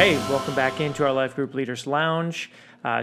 Hey, welcome back into our Life Group Leaders Lounge.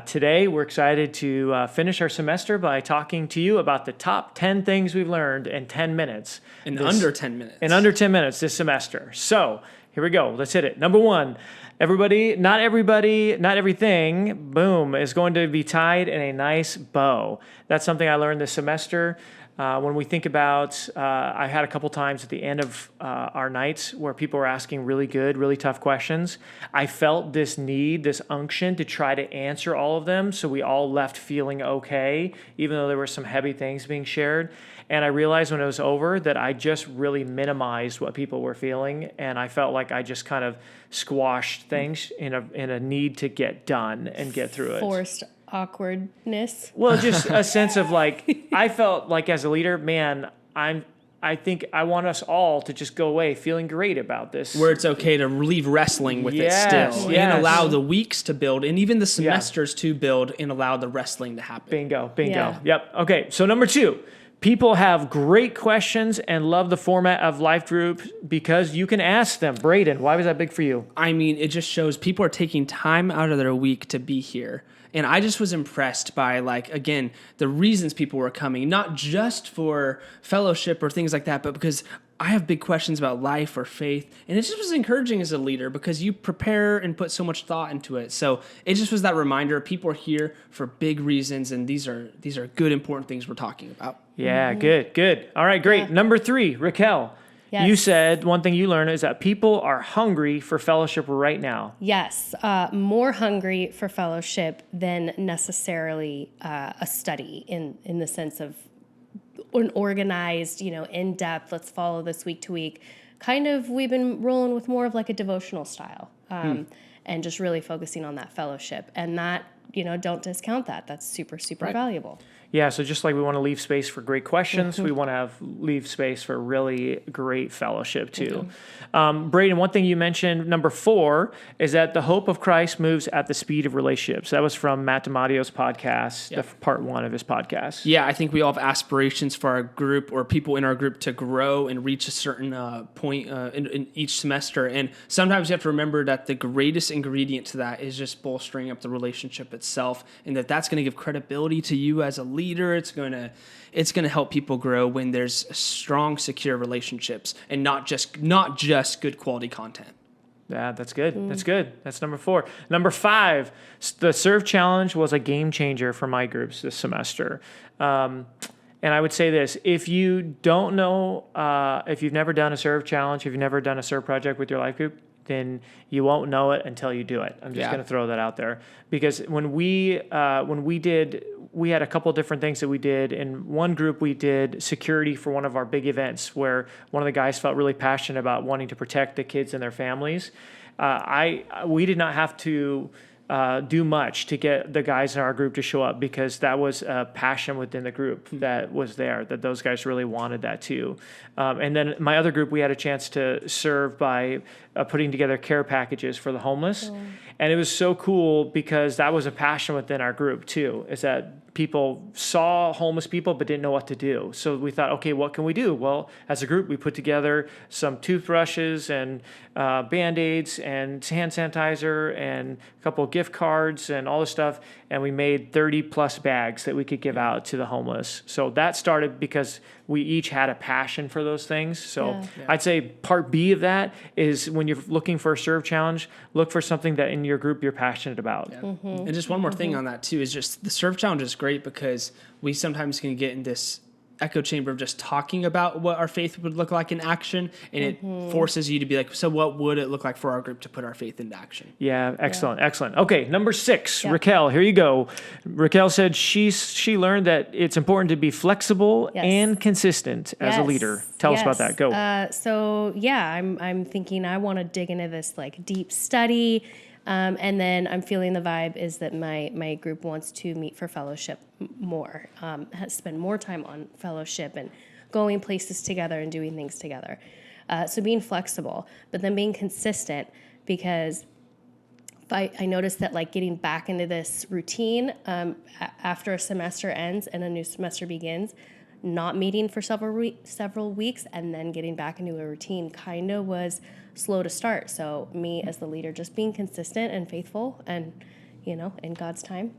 Today, we're excited to finish our semester by talking to you about the top 10 things we've learned in 10 minutes. Under 10 minutes. In under 10 minutes this semester. So, here we go. Let's hit it. Number one, not everything, boom, is going to be tied in a nice bow. That's something I learned this semester. When we think about, I had a couple times at the end of our nights where people were asking really good, really tough questions. I felt this need, this unction to try to answer all of them, so we all left feeling okay, even though there were some heavy things being shared. And I realized when it was over that I just really minimized what people were feeling, and I felt like I just kind of squashed things in a need to get done and get through it. Forced awkwardness. Well, just a sense of like, I felt like as a leader, man, I think I want us all to just go away feeling great about this. Where it's okay to leave wrestling with it still. Yes. And allow the weeks to build and even the semesters to build and allow the wrestling to happen. Bingo. Yeah. Yep. Okay, so number 2. People have great questions and love the format of Life Group because you can ask them. Brayden, why was that big for you? I mean, it just shows people are taking time out of their week to be here. And I just was impressed by, again, the reasons people were coming, not just for fellowship or things like that, but because I have big questions about life or faith. And it just was encouraging as a leader because you prepare and put so much thought into it. So it just was that reminder people are here for big reasons, and these are good, important things we're talking about. Yeah, good. All right, great. Yeah. Number 3, Raquel. Yes. You said one thing you learned is that people are hungry for fellowship right now. Yes, more hungry for fellowship than necessarily a study in the sense of an organized, in depth, let's follow this week to week. Kind of, we've been rolling with more of like a devotional style and just really focusing on that fellowship. And that, don't discount that. That's super, super valuable. Yeah, so just like we want to leave space for great questions, we want to leave space for really great fellowship too. Brayden, one thing you mentioned, number 4, is that the hope of Christ moves at the speed of relationships. That was from Matt Demateo's podcast, the part 1 of his podcast. Yeah, I think we all have aspirations for our group or people in our group to grow and reach a certain point in each semester. And sometimes you have to remember that the greatest ingredient to that is just bolstering up the relationship itself, and that's going to give credibility to you as a leader. It's going to help people grow when there's strong, secure relationships and not just good quality content. Yeah, that's good. That's good. That's number 4. Number 5, the Serve Challenge was a game changer for my groups this semester. And I would say this, if you don't know, if you've never done a Serve Challenge, if you've never done a Serve project with your life group, then you won't know it until you do it. I'm just going to throw that out there. Because when we did, we had a couple of different things that we did. In one group, we did security for one of our big events where one of the guys felt really passionate about wanting to protect the kids and their families. We did not have to do much to get the guys in our group to show up because that was a passion within the group that was there, that those guys really wanted that too. And then my other group, we had a chance to serve by putting together care packages for the homeless. And it was so cool because that was a passion within our group too, is that people saw homeless people but didn't know what to do. So we thought, okay, what can we do? Well, as a group, we put together some toothbrushes and Band-Aids and hand sanitizer and a couple of gift cards and all this stuff. And we made 30 plus bags that we could give out to the homeless. So that started because we each had a passion for those things. So I'd say part B of that is when you're looking for a Serve Challenge, look for something that in your group you're passionate about. Yeah. And just one more thing on that too is just the Serve Challenge is great because we sometimes can get in this echo chamber of just talking about what our faith would look like in action, and it forces you to be like, so what would it look like for our group to put our faith into action? Yeah, excellent. Okay, number 6, Raquel, here you go. Raquel said she learned that it's important to be flexible and consistent as a leader. Tell us about that. Go. I'm thinking I want to dig into this like deep study. And then I'm feeling the vibe is that my group wants to meet for fellowship more, spend more time on fellowship and going places together and doing things together. So being flexible, but then being consistent, because I noticed that like getting back into this routine after a semester ends and a new semester begins, not meeting for several weeks and then getting back into a routine kind of was slow to start. So me as the leader, just being consistent and faithful and, in God's time.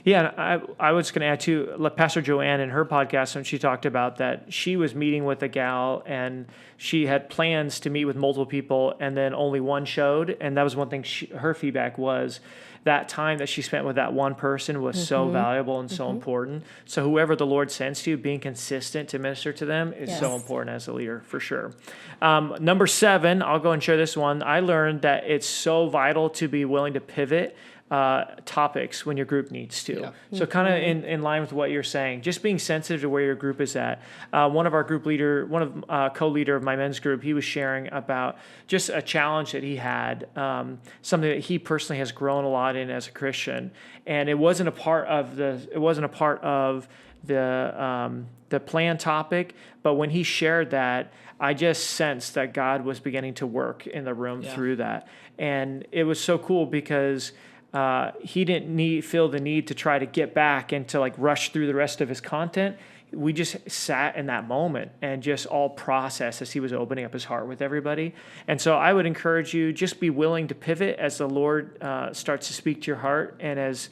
Yeah, I was going to add too, Pastor Joanne in her podcast, when she talked about that she was meeting with a gal and she had plans to meet with multiple people and then only one showed. And that was one thing her feedback was that time that she spent with that one person was so valuable and so important. So whoever the Lord sends to you, being consistent to minister to them is so important as a leader, for sure. Number 7, I'll go and share this one. I learned that it's so vital to be willing to pivot topics when your group needs to. Yeah. So kind of in line with what you're saying, just being sensitive to where your group is at. One of co-leader of my men's group, he was sharing about just a challenge that he had, something that he personally has grown a lot in as a Christian. And it wasn't a part of the plan topic, but when he shared that, I just sensed that God was beginning to work in the room through that. And it was so cool because he didn't feel the need to try to get back and to like rush through the rest of his content. We just sat in that moment and just all processed as he was opening up his heart with everybody. And so I would encourage you, just be willing to pivot as the Lord starts to speak to your heart and as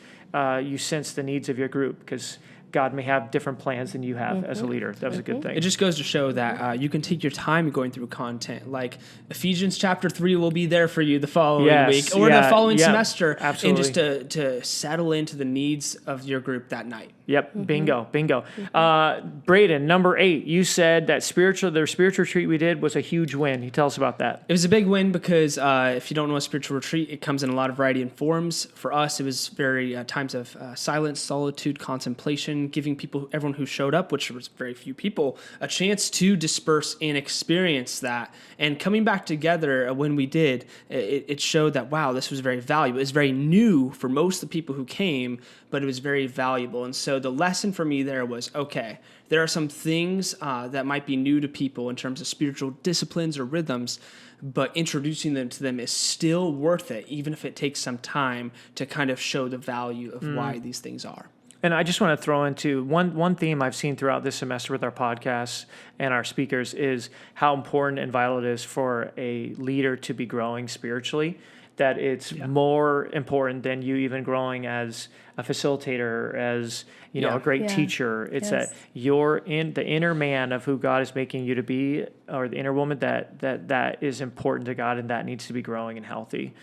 you sense the needs of your group, because God may have different plans than you have as a leader. That was a good thing. It just goes to show that you can take your time going through content. Like Ephesians chapter 3 will be there for you the following week or the following semester. Absolutely. And just to settle into the needs of your group that night. Yep. Bingo. Brayden, number 8, you said that the spiritual retreat we did was a huge win. Can you tell us about that? It was a big win because if you don't know a spiritual retreat, it comes in a lot of variety and forms. For us, it was very times of silence, solitude, contemplation, giving everyone who showed up, which was very few people, a chance to disperse and experience that. And coming back together when we did, it showed that, wow, this was very valuable. It was very new for most of the people who came, but it was very valuable. And so the lesson for me there was, okay, there are some things that might be new to people in terms of spiritual disciplines or rhythms, but introducing them to them is still worth it, even if it takes some time to kind of show the value of why these things are. And I just want to throw into one theme I've seen throughout this semester with our podcasts and our speakers is how important and vital it is for a leader to be growing spiritually, that it's more important than you even growing as a facilitator, as a great teacher. It's that you're in the inner man of who God is making you to be, or the inner woman that is important to God, and that needs to be growing and healthy.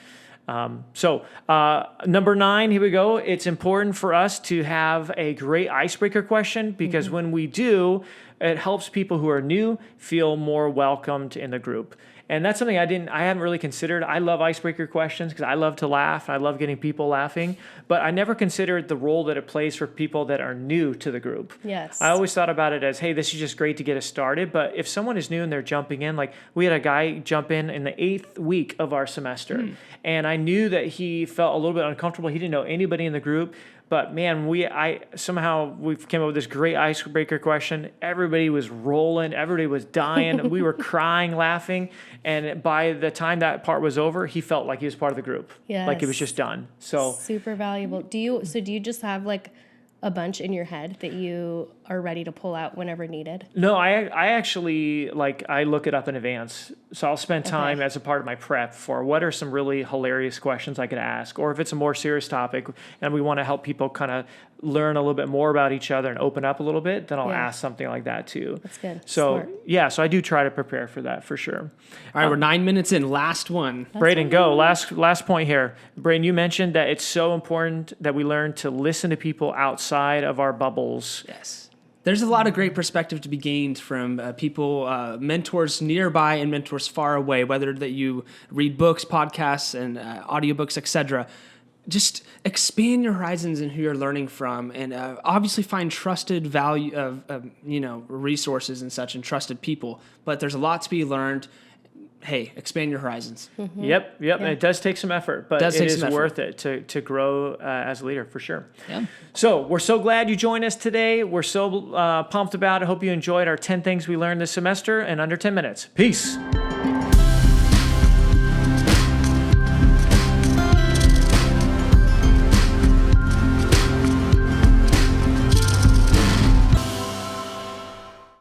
Number 9, here we go. It's important for us to have a great icebreaker question, because when we do, it helps people who are new feel more welcomed in the group. And that's something I hadn't really considered. I love icebreaker questions because I love to laugh. I love getting people laughing, but I never considered the role that it plays for people that are new to the group. Yes. I always thought about it as, hey, this is just great to get us started. But if someone is new and they're jumping in, like we had a guy jump in the 8th week of our semester, and I knew that he felt a little bit uncomfortable. He didn't know anybody in the group. But man, we came up with this great icebreaker question. Everybody was rolling. Everybody was dying. We were crying, laughing. And by the time that part was over, he felt like he was part of the group. Yes. Like it was just done. So super valuable. Do you just have like a bunch in your head that you are ready to pull out whenever needed? No, I actually I look it up in advance. So I'll spend time as a part of my prep for what are some really hilarious questions I could ask, or if it's a more serious topic and we want to help people kind of learn a little bit more about each other and open up a little bit, then I'll ask something like that too. That's good. So Smart. So I do try to prepare for that for sure. All right, we're 9 minutes in. Last one. Brayden, go. Last point here. Brayden, you mentioned that it's so important that we learn to listen to people outside of our bubbles. Yes. There's a lot of great perspective to be gained from people, mentors nearby and mentors far away, whether that you read books, podcasts, and audiobooks, etc. Just expand your horizons in who you're learning from, and obviously find trusted value of resources and such, and trusted people. But there's a lot to be learned. Hey, expand your horizons. Mm-hmm. Yep. And it does take some effort, but it is worth it to grow as a leader for sure. Yeah. So we're so glad you joined us today. We're so pumped about it. Hope you enjoyed our 10 things we learned this semester in under 10 minutes. Peace.